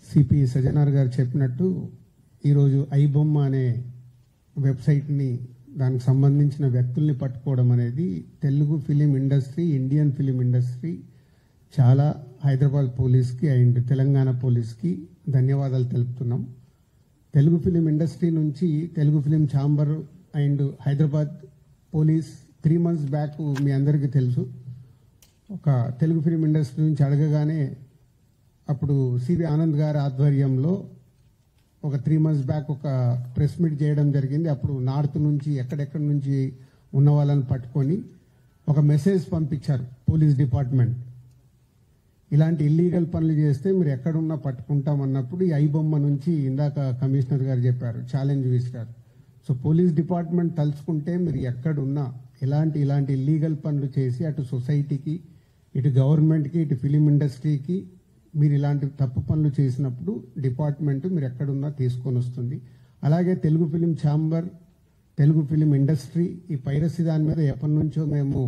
CP Sajjanar గారు చెప్పినట్టు ఈరోజు ఐబొమ్మ అనే వెబ్సైట్ని దానికి సంబంధించిన వ్యక్తుల్ని పట్టుకోవడం అనేది Telugu film industry, Indian film industry చాలా హైదరాబాద్ పోలీస్కి అండ్ తెలంగాణ పోలీస్కి ధన్యవాదాలు తెలుపుతున్నాం. తెలుగు ఫిలిం ఇండస్ట్రీ నుంచి Telugu film chamber and Hyderabad police 3 months back మీ అందరికీ తెలుసు, ఒక తెలుగు ఫిలిం ఇండస్ట్రీ నుంచి అడగగానే అప్పుడు సివి ఆనంద్ గారి ఆధ్వర్యంలో ఒక 3 months బ్యాక్ ఒక ప్రెస్ మీట్ చేయడం జరిగింది. అప్పుడు నార్త్ నుంచి ఎక్కడెక్కడి నుంచి ఉన్న వాళ్ళని పట్టుకొని ఒక మెసేజ్ పంపించారు పోలీస్ డిపార్ట్మెంట్, ఇలాంటి ఇల్లీగల్ పనులు చేస్తే మీరు ఎక్కడున్నా పట్టుకుంటాం అన్నప్పుడు ఈ ఐబొమ్మ నుంచి ఇందాక కమిషనర్ గారు చెప్పారు, ఛాలెంజ్ విసిరారు. సో పోలీస్ డిపార్ట్మెంట్ తలుచుకుంటే మీరు ఎక్కడున్నా ఇలాంటి ఇల్లీగల్ పనులు చేసి అటు సొసైటీకి, ఇటు గవర్నమెంట్కి, ఇటు ఫిలిం ఇండస్ట్రీకి మీరు ఇలాంటి తప్పు పనులు చేసినప్పుడు డిపార్ట్మెంట్ మీరు ఎక్కడున్నా తీసుకొని వస్తుంది. అలాగే Telugu film chamber, Telugu film industry ఈ పైరసీ దాని మీద ఎప్పటి నుంచో మేము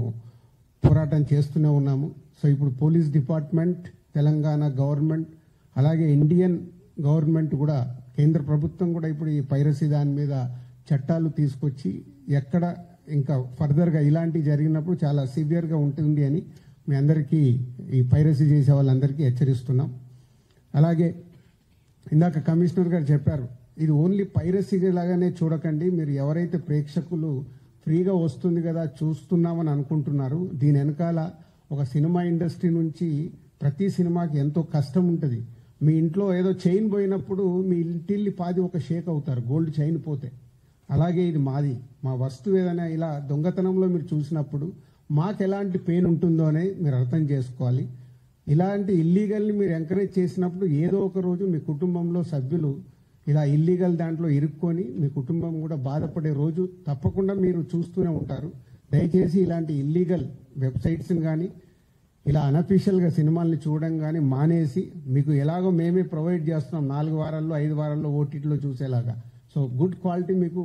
పోరాటం చేస్తూనే ఉన్నాము. సో ఇప్పుడు పోలీస్ డిపార్ట్మెంట్, తెలంగాణ గవర్నమెంట్, అలాగే ఇండియన్ గవర్నమెంట్ కూడా, కేంద్ర ప్రభుత్వం కూడా ఇప్పుడు ఈ పైరసీ దాని మీద చట్టాలు తీసుకొచ్చి ఎక్కడ ఇంకా ఫర్దర్గా ఇలాంటివి జరిగినప్పుడు చాలా సివియర్గా ఉంటుంది అని మీ అందరికీ, ఈ పైరసీ చేసే వాళ్ళందరికీ హెచ్చరిస్తున్నాం. అలాగే ఇందాక కమిషనర్ గారు చెప్పారు, ఇది ఓన్లీ పైరసీ లాగానే చూడకండి, మీరు ఎవరైతే ప్రేక్షకులు ఫ్రీగా వస్తుంది కదా చూస్తున్నామని అనుకుంటున్నారు, దీని వెనకాల ఒక సినిమా ఇండస్ట్రీ నుంచి ప్రతి సినిమాకి ఎంతో కష్టం ఉంటుంది. మీ ఇంట్లో ఏదో చైన్ పోయినప్పుడు మీ ఇంటిల్లి పాది ఒక షేక్ అవుతారు, గోల్డ్ చైన్ పోతే. అలాగే ఇది మాది, మా వస్తువు ఏదైనా ఇలా దొంగతనంలో మీరు చూసినప్పుడు మాకు ఎలాంటి పెయిన్ ఉంటుందో అని మీరు అర్థం చేసుకోవాలి. ఇలాంటి ఇల్లీగల్ని మీరు ఎంకరేజ్ చేసినప్పుడు ఏదో ఒక రోజు మీ కుటుంబంలో సభ్యులు ఇలా ఇల్లీగల్ దాంట్లో ఇరుక్కొని మీ కుటుంబం కూడా బాధపడే రోజు తప్పకుండా మీరు చూస్తూనే ఉంటారు. దయచేసి ఇలాంటి ఇల్లీగల్ వెబ్సైట్స్ని కానీ ఇలా అనఫీషియల్గా సినిమాల్ని చూడడం కానీ మానేసి, మీకు ఎలాగో మేమే ప్రొవైడ్ చేస్తున్నాం 4 వారాల్లో 5 వారాల్లో ఓటీటీలో చూసేలాగా. సో గుడ్ క్వాలిటీ మీకు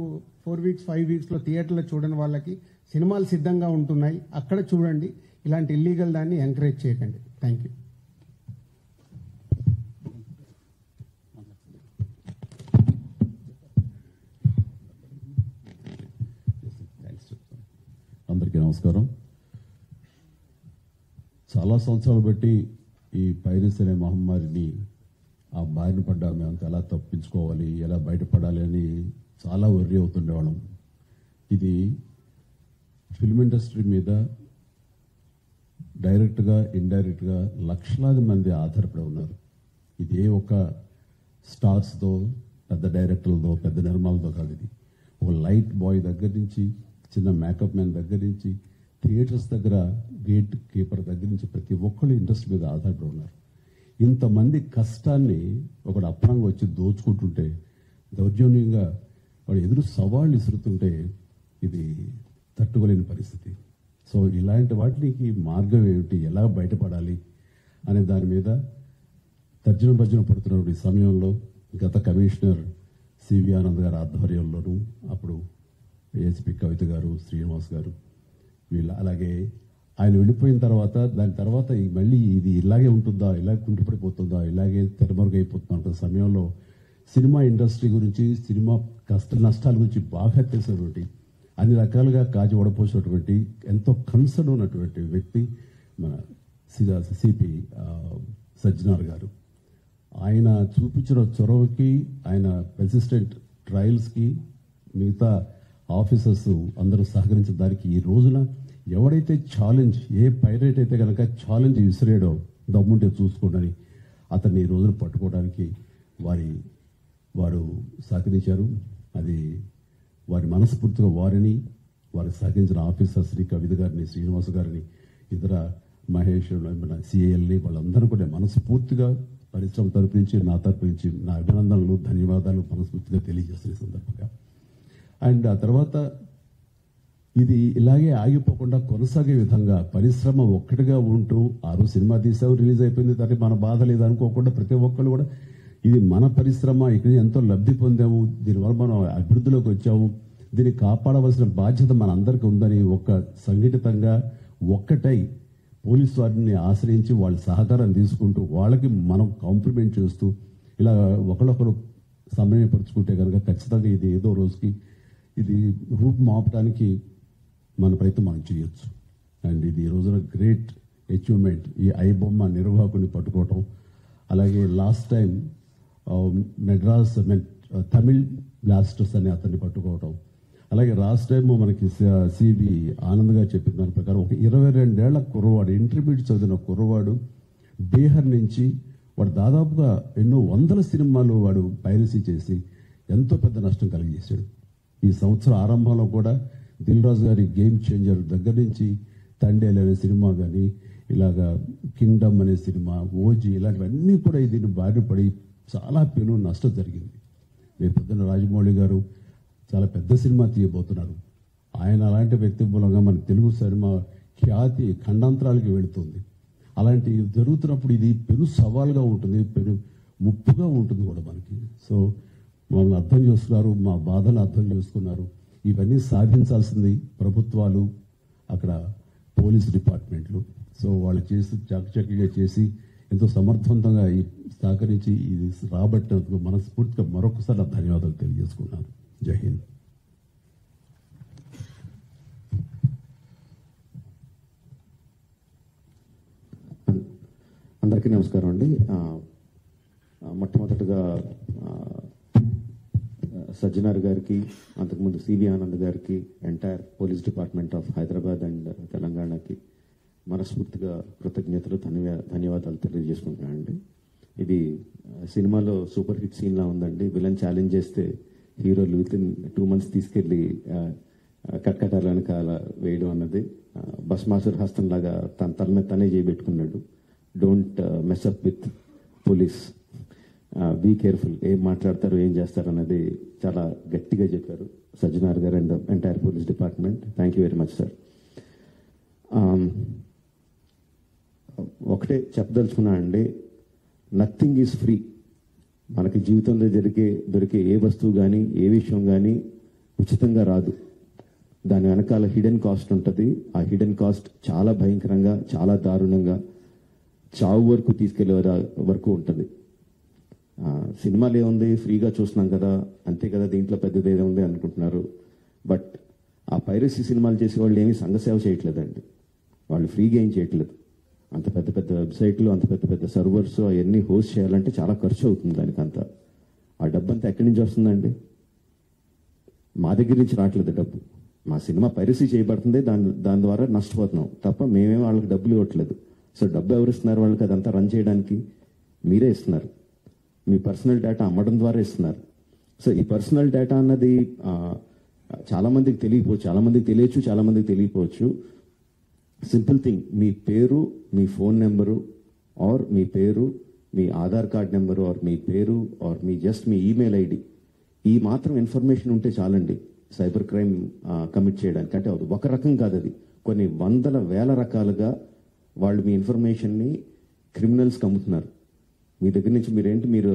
4 weeks 5 weeksలో థియేటర్లో చూడని వాళ్ళకి సినిమాలు సిద్ధంగా ఉంటున్నాయి, అక్కడ చూడండి. ఇలాంటి ఇల్లీగల్ దాన్ని ఎంకరేజ్ చేయకండి. Thank you. అందరికీ నమస్కారం. చాలా సంవత్సరాలు బట్టి ఈ పైరసీ అనే మహమ్మారిని ఆ బారిన పడ్డా మేము ఎలా తప్పించుకోవాలి, ఎలా బయటపడాలి అని చాలా వర్రీ అవుతుండేవాళ్ళం. ఇది ఫిల్మ్ ఇండస్ట్రీ మీద డైరెక్ట్గా ఇండైరెక్ట్గా లక్షలాది మంది ఆధారపడి ఉన్నారు. ఇది ఏ ఒక స్టార్స్తో, పెద్ద డైరెక్టర్లతో, పెద్ద నిర్మాలతో కాదు. ఇది ఒక లైట్ బాయ్ దగ్గర నుంచి, చిన్న మేకప్ మ్యాన్ దగ్గర నుంచి, థియేటర్స్ దగ్గర గేట్ కీపర్ దగ్గర నుంచి ప్రతి ఒక్కళ్ళు ఇండస్ట్రీ మీద ఆధారపడి ఉన్నారు. ఇంతమంది కష్టాన్ని ఒకడు అప్పనంగా వచ్చి దోచుకుంటుంటే, దౌర్జన్యంగా వాడు ఎదురు సవాళ్ళు ఇసురుతుంటే ఇది తట్టుకోలేని పరిస్థితి. సో ఇలాంటి వాటికి మార్గం ఏమిటి, ఎలా బయటపడాలి అనే దాని మీద తర్జన పడుతున్న ఈ సమయంలో గత కమిషనర్ సివి ఆనంద్ గారి ఆధ్వర్యంలోనూ, అప్పుడు ఏఎస్పీ కవిత గారు, శ్రీనివాస్ గారు, వీళ్ళు, అలాగే ఆయన వెళ్ళిపోయిన తర్వాత దాని తర్వాత మళ్ళీ ఇది ఇలాగే ఉంటుందా, ఇలాగే కుంటిపడిపోతుందా, ఇలాగే తెరమరుగైపోతుందా అంటున్న సమయంలో సినిమా ఇండస్ట్రీ గురించి, సినిమా కష్ట నష్టాల గురించి బాగా తెలిసినటువంటి, అన్ని రకాలుగా కాచి వడపోసినటువంటి, ఎంతో కన్సర్న్ ఉన్నటువంటి వ్యక్తి మన సిపి సజ్జనార్ గారు. ఆయన చూపించిన చొరవకి, ఆయన పెర్సిస్టెంట్ ట్రయల్స్కి మిగతా ఆఫీసర్స్ అందరూ సహకరించిన దానికి ఈ రోజున ఎవడైతే ఛాలెంజ్, ఏ పైరేట్ అయితే కనుక ఛాలెంజ్ విసిరేయడో దమ్ముంటే చూసుకోండి అతన్ని ఈ రోజున పట్టుకోవడానికి వారు సహకరించారు. అది వారి మనస్ఫూర్తిగా వారిని, వారికి సహకరించిన ఆఫీసర్స్ని, కవిత గారిని, శ్రీనివాస్ గారిని, ఇతర మహేష్, మన సిఏఎల్ని, వాళ్ళందరూ కూడా మనస్ఫూర్తిగా పరిశ్రమ తరపు నుంచి, నా తరపు నుంచి నా అభినందనలు, ధన్యవాదాలు మనస్ఫూర్తిగా తెలియజేస్తున్న సందర్భంగా. అండ్ ఆ తర్వాత ఇది ఇలాగే ఆగిపోకుండా కొనసాగే విధంగా పరిశ్రమ ఒక్కటిగా ఉంటూ, సినిమా తీసాము, రిలీజ్ అయిపోయింది, దానికి మన బాధ లేదు అనుకోకుండా ప్రతి ఒక్కళ్ళు కూడా ఇది మన పరిశ్రమ, ఇక్కడ ఎంతో లబ్ధి పొందాము, దీనివల్ల మనం అభివృద్ధిలోకి వచ్చాము, దీన్ని కాపాడవలసిన బాధ్యత మన అందరికీ ఉందని ఒక సంఘటితంగా ఒక్కటై పోలీసు వారిని ఆశ్రయించి వాళ్ళ సహకారం తీసుకుంటూ వాళ్ళకి మనం కాంప్లిమెంట్ చేస్తూ ఇలా ఒకళ్ళొకరు సమన్వయపరుచుకుంటే కనుక ఖచ్చితంగా ఇది ఏదో రోజుకి ఇది రూపు మాపడానికి మన ప్రయత్నం మనం చేయొచ్చు. అండ్ ఇది ఈ రోజున గ్రేట్ అచీవ్మెంట్, ఈ ఐబొమ్మ నిర్వాహకుని పట్టుకోవటం. అలాగే last time Madras Tamil blasters అని అతన్ని పట్టుకోవటం. అలాగే లాస్ట్ టైం మనకి సిబి ఆనంద్ గారు చెప్పిన దాని ప్రకారం ఒక 22 ఏళ్ల కుర్రవాడు, ఇంటర్మీడియట్ చదివిన కుర్రవాడు బీహార్ నుంచి వాడు దాదాపుగా ఎన్నో వందల సినిమాలు వాడు పైరసీ చేసి ఎంతో పెద్ద నష్టం కలిగజేశాడు. ఈ సంవత్సరం ఆరంభంలో కూడా దిల్ రాజు గారి గేమ్ చేంజర్ దగ్గర నుంచి తండేలు అనే సినిమా కానీ, ఇలాగా కింగ్డమ్ అనే సినిమా, ఓజీ, ఇలాంటివన్నీ కూడా దీన్ని బారిన పడి చాలా పెను నష్టం జరిగింది. రేపు పొద్దున్న రాజమౌళి గారు చాలా పెద్ద సినిమా తీయబోతున్నారు. ఆయన అలాంటి వ్యక్తి మూలంగా మన తెలుగు సినిమా ఖ్యాతి ఖండాంతరాలకి వెళుతుంది. అలాంటివి జరుగుతున్నప్పుడు ఇది పెను సవాల్గా ఉంటుంది, పెను ముప్పుగా ఉంటుంది కూడా మనకి. సో మమ్మల్ని అర్థం చేసుకున్నారు, మా బాధలు అర్థం చేసుకున్నారు. ఇవన్నీ సాధించాల్సింది ప్రభుత్వాలు, అక్కడ పోలీస్ డిపార్ట్మెంట్లు. సో వాళ్ళు చేసి చాకచక్యంగా చేసి ఎంతో సమర్థవంతంగా సహకరించి ఇది రాబట్టినందుకు మనస్ఫూర్తిగా మరొకసారి ధన్యవాదాలు తెలియజేసుకున్నాను. జై హింద్. అందరికీ నమస్కారం అండి. మొట్టమొదటిగా సజ్జనార్ గారికి, అంతకుముందు సివి ఆనంద్ గారికి, entire police department of Hyderabad and తెలంగాణకి మనస్ఫూర్తిగా కృతజ్ఞతలు, ధన్యవాదాలు తెలియజేసుకుంటున్నానండి. ఇది సినిమాలో సూపర్ హిట్ సీన్లా ఉందండి. విలన్ ఛాలెంజ్ చేస్తే హీరోలు వితిన్ 2 months తీసుకెళ్ళి కట్కటాల వెనకాల వేయడం అన్నది భస్మాసుర హస్తం లాగా తన తల మీద తనే చేయబెట్టుకున్నాడు. Don't mess up with police, be careful, ఏం మాట్లాడతారు ఏం చేస్తారు అన్నది చాలా గట్టిగా చెప్పారు సజ్జనార్ గారు and entire police department. Thank you very much sir. ఒకటే చెప్పదలుచుకున్నా అండి, నథింగ్ ఈజ్ ఫ్రీ. మనకి జీవితంలో దొరికే ఏ వస్తువు కానీ ఏ విషయం కానీ ఉచితంగా రాదు. దాని వెనకాల హిడెన్ కాస్ట్ ఉంటుంది. ఆ హిడెన్ కాస్ట్ చాలా భయంకరంగా, చాలా దారుణంగా, చావు వరకు తీసుకెళ్లే వరకు ఉంటుంది. సినిమాలు ఏముంది, ఫ్రీగా చూస్తున్నాం కదా, అంతే కదా, దీంట్లో పెద్దది ఏదో ఉంది అనుకుంటున్నారు. బట్ ఆ పైరసీ సినిమాలు చేసే వాళ్ళు ఏమీ సంఘసేవ చేయట్లేదండి. వాళ్ళు ఫ్రీగా ఏం చేయట్లేదు. అంత పెద్ద పెద్ద వెబ్సైట్లు, అంత పెద్ద పెద్ద సర్వర్స్ అవన్నీ హోస్ట్ చేయాలంటే చాలా ఖర్చు అవుతుంది. దానికి అంతా ఆ డబ్బు అంతా ఎక్కడి నుంచి వస్తుందండి? మా దగ్గర నుంచి రావట్లేదు డబ్బు. మా సినిమా పైరసీ చేయబడుతుంది, దాని ద్వారా నష్టపోతున్నాం తప్ప మేమేం వాళ్ళకి డబ్బులు ఇవ్వట్లేదు. సో డబ్బు ఎవరు ఇస్తున్నారు వాళ్ళకి? అదంతా రన్ చేయడానికి మీరే ఇస్తున్నారు. మీ పర్సనల్ డేటా అమ్మడం ద్వారా ఇస్తున్నారు. సో ఈ పర్సనల్ డేటా అన్నది చాలా మందికి తెలియకపోవచ్చు, చాలా మందికి తెలియచ్చు, చాలా మందికి తెలియకపోవచ్చు. సింపుల్ థింగ్, మీ పేరు, మీ ఫోన్ నెంబరు, ఆర్ మీ పేరు, మీ ఆధార్ కార్డ్ నెంబరు, ఆర్ మీ పేరు, ఆర్ మీ జస్ట్ మీ ఈమెయిల్ ఐడి, ఈ మాత్రం ఇన్ఫర్మేషన్ ఉంటే చాలండి సైబర్ క్రైమ్ కమిట్ చేయడానికి. అంటే ఒక రకం కాదు, అది కొన్ని వందల వేల రకాలుగా వాళ్ళు మీ ఇన్ఫర్మేషన్ని క్రిమినల్స్కి అమ్ముతున్నారు. మీ దగ్గర నుంచి మీరు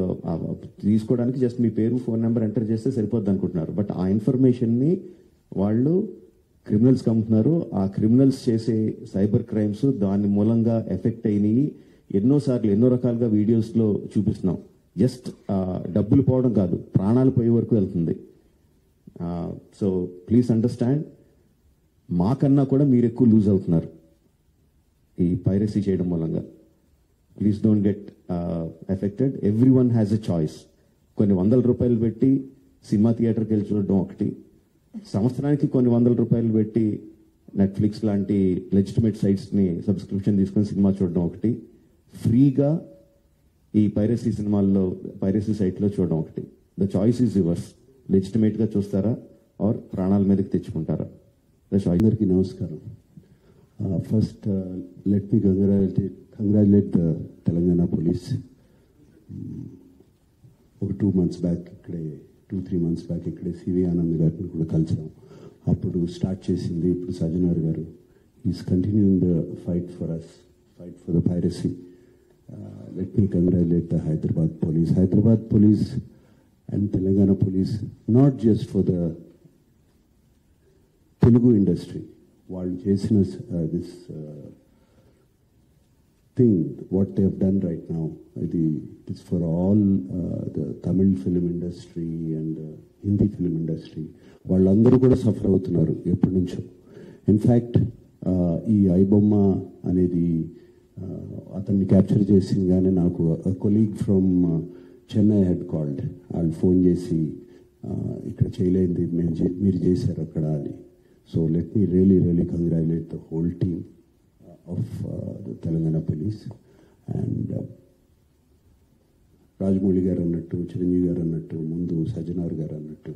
తీసుకోవడానికి జస్ట్ మీ పేరు, ఫోన్ నెంబర్ ఎంటర్ చేస్తే సరిపోద్ది అనుకుంటున్నారు. బట్ ఆ ఇన్ఫర్మేషన్ని వాళ్ళు క్రిమినల్స్కి అమ్ముతున్నారు. ఆ క్రిమినల్స్ చేసే సైబర్ క్రైమ్స్ దాని మూలంగా ఎఫెక్ట్ అయినాయి. ఎన్నోసార్లు ఎన్నో రకాలుగా వీడియోస్లో చూపిస్తున్నాం. జస్ట్ డబ్బులు పోవడం కాదు, ప్రాణాలు పోయే వరకు వెళ్తుంది. సో ప్లీజ్ అండర్స్టాండ్, మాకన్నా కూడా మీరు ఎక్కువ లూజ్ అవుతున్నారు ఈ పైరసీ చేయడం మూలంగా. Please don't get affected. Every one has a choice. కొన్ని ₹100 పెట్టి సినిమా థియేటర్కి వెళ్ళి చూడడం ఒకటి, సంవత్సరానికి కొన్ని ₹100 పెట్టి నెట్ఫ్లిక్స్ లాంటి లెజిటిమేట్ సైట్స్ని సబ్స్క్రిప్షన్ తీసుకొని సినిమా చూడడం ఒకటి, ఫ్రీగా ఈ పైరసీ సైట్లో చూడడం ఒకటి. The choice is yours. లెజిటిమేట్గా చూస్తారా ఆర్ ప్రాణాల మీదకి తెచ్చుకుంటారా? అందరికీ నమస్కారం. First let me congratulate Telangana police. ఒక 2 months బ్యాక్ ఇక్కడే, 2-3 months బ్యాక్ ఇక్కడే సివి ఆనంద్ గారిని కూడా కలిసాం. అప్పుడు స్టార్ట్ చేసింది, ఇప్పుడు Sajjanar garu is continuing the fight for us, fight for the piracy. Let me congratulate the Hyderabad police and Telangana police, not just for the Telugu industry. వాళ్ళు చేసిన this thing, what they have done right now, it's for all the Tamil film industry and Hindi film industry. వాళ్ళందరూ కూడా suffer అవుతున్నారు ఎప్పటి నుంచో. In fact ఈ ఐబొమ్మ అనేది అతన్ని క్యాప్చర్ చేసిందిగానే నాకు colleague from Chennai head called. వాళ్ళు ఫోన్ చేసి ఇక్కడ చేయలేంది మీరు చేశారు అక్కడ అని. So let me really congratulate the whole team of the Telangana police. And Rajamouli గారు అన్నట్టు, చిరంజీవి గారు అన్నట్టు, ముందు సజ్జనార్ గారు అన్నట్టు,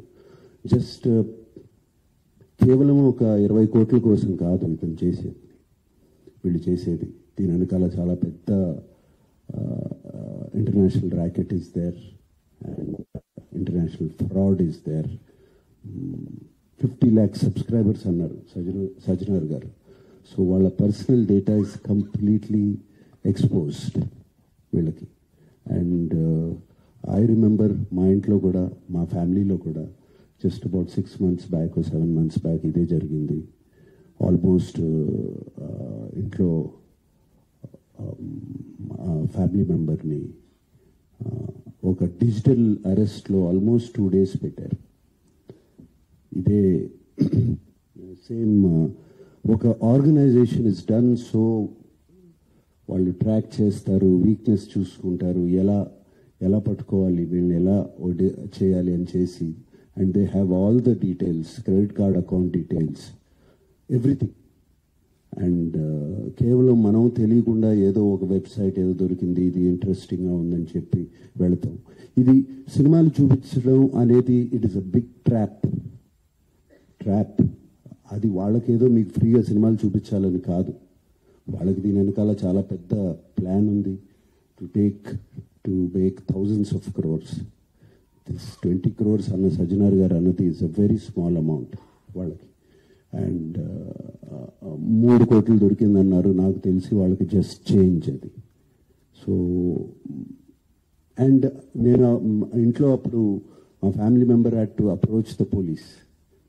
జస్ట్ కేవలం ఒక 20 కోట్ల కోసం కాదు ఇతను చేసేది, వీళ్ళు చేసేది. దీని వెనకాల చాలా పెద్ద international racket is there and international fraud is there. 50 lakhs subscribers అన్నారు సజ్జనార్ గారు. సో వాళ్ళ personal data is completely exposed వీళ్ళకి. అండ్ ఐ రిమెంబర్ మా ఇంట్లో కూడా, మా ఫ్యామిలీలో కూడా just about 6 months back 7 months back ఇదే జరిగింది. ఆల్మోస్ట్ ఇంట్లో ఫ్యామిలీ మెంబర్ని ఒక డిజిటల్ అరెస్ట్లో ఆల్మోస్ట్ 2 days పెట్టారు. ఇదే సేమ్ ఒక ఆర్గనైజేషన్ ఇస్ డన్. సో వాళ్ళు ట్రాక్ చేస్తారు, వీక్నెస్ చూసుకుంటారు, ఎలా పట్టుకోవాలి, వీళ్ళని ఎలా చేయాలి అని చేసి. And they have all the details, credit card account details, everything. And కేవలం మనం తెలియకుండా ఏదో ఒక వెబ్సైట్ ఏదో దొరికింది, ఇది ఇంట్రెస్టింగ్గా ఉందని చెప్పి వెళతాం. ఇది సినిమాలు చూపించడం అనేది it is a big trap. అది వాళ్ళకేదో మీకు ఫ్రీగా సినిమాలు చూపించాలని కాదు, వాళ్ళకి దీని వెనకాల చాలా పెద్ద ప్లాన్ ఉంది. To make thousands of crores. This 20 crores అన్న సజ్జనార్ గారు అన్నది is a very small amount వాళ్ళకి. అండ్ 3 కోట్లు దొరికిందన్నారు, నాకు తెలిసి వాళ్ళకి జస్ట్ చేంజ్ అది. సో అండ్ నేను ఇంట్లో అప్పుడు మా family member had to approach the police.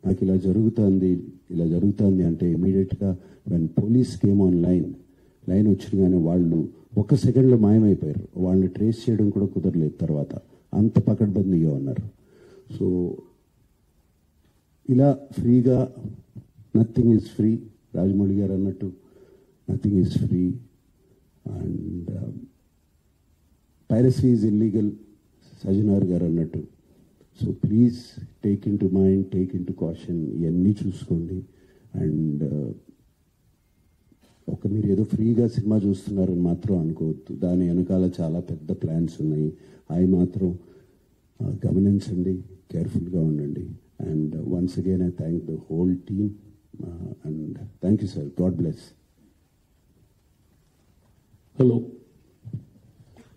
నాకు ఇలా జరుగుతుంది అంటే ఇమీడియట్గా when police came on line వచ్చినగానే వాళ్ళు 1 సెకండ్లో మాయమైపోయారు. వాళ్ళని ట్రేస్ చేయడం కూడా కుదరలేదు తర్వాత, అంత పకడ్బందీగా ఉన్నారు. సో ఇలా ఫ్రీగా నథింగ్ ఈజ్ ఫ్రీ. రాజమౌళి గారు అన్నట్టు nothing is free. And piracy is illegal, Sajjanar గారు అన్నట్టు. So please take in to mind, take in to caution, ఇవన్నీ చూసుకోండి. అండ్ మీరు ఏదో ఫ్రీగా సినిమా చూస్తున్నారని మాత్రం అనుకోవద్దు, దాని వెనకాల చాలా పెద్ద ప్లాన్స్ ఉన్నాయి. అవి మాత్రం గమనించండి, కేర్ఫుల్గా ఉండండి. And once again I thank the whole team and thank you sir. God bless. Hello,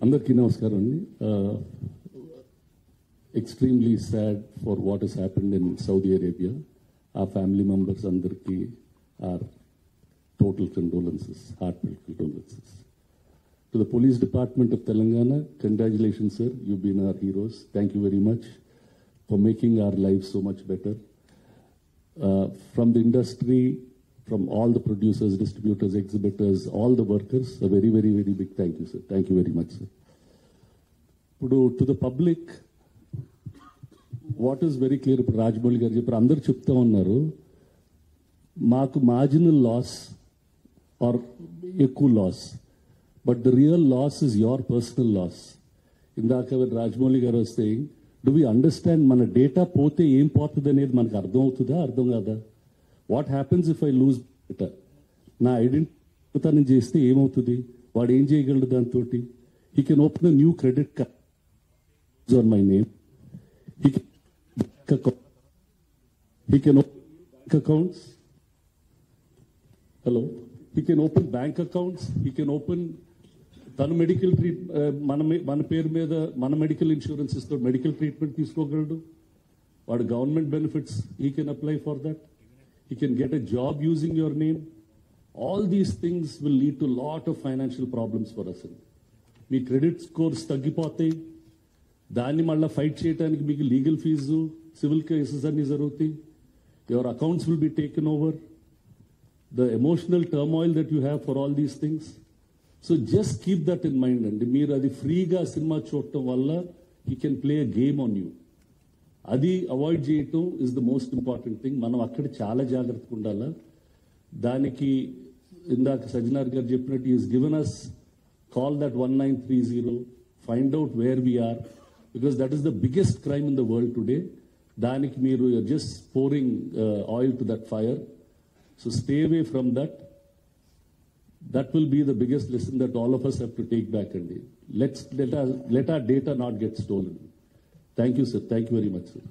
అందరికీ నమస్కారం అండి. Extremely sad for what has happened in Saudi Arabia. Our family members andarki are total condolences, heartfelt condolences. To the Police Department of Telangana, congratulations sir, you've been our heroes. Thank you very much for making our lives so much better. From the industry, from all the producers, distributors, exhibitors, all the workers, a very big thank you sir. Thank you very much sir. To the public, what is very clear, ఇప్పుడు రాజమౌళి గారు చెప్పారు, అందరు చెప్తా ఉన్నారు మాకు marginal loss or ఎక్కువ loss, but the real loss is your personal loss. ఇందాక రాజమౌళి గారు వస్తే డు వి అండర్స్టాండ్ మన డేటా పోతే ఏం పోతుంది అనేది మనకు అర్థం అవుతుందా, అర్థం కాదా? What happens if I lose data? నా ఐడెంటిటీ చేస్తే ఏమవుతుంది? వాడు ఏం చేయగలడు దాంతో? He can open a new credit card on my name. He can open bank accounts. Hello. He can open bank accounts. He can open తన medical మన పేరు మీద మన మెడికల్ ఇన్సూరెన్స్ ఇస్తూ మెడికల్ ట్రీట్మెంట్ తీసుకోగలడు. వాడు government benefits he can apply for that. He can get a job using your name. All these things will lead to lot of financial problems for us. Me credit scores తగ్గిపోతాయి. దాన్ని మళ్ళీ fight చేయడానికి మీకు legal fee, civil cases అన్ని జరుగుతాయి. Your accounts will be taken over. The emotional turmoil that you have for all these things. So just keep that in mind అండి. మీరు అది ఫ్రీగా సినిమా చూడటం వల్ల he can play a game on you. అది avoid చేయటం is the most important thing. మనం అక్కడ చాలా జాగ్రత్తగా ఉండాలా. దానికి ఇందాక సజ్జనార్ గారు చెప్పినట్టు is given us call that 1930, find out where we are, because that is the biggest crime in the world today. దానికి మీరు just pouring oil to that fire. So stay away from that. That will be the biggest lesson that all of us have to take back, and let our data not get stolen. Thank you, sir. Thank you very much, sir.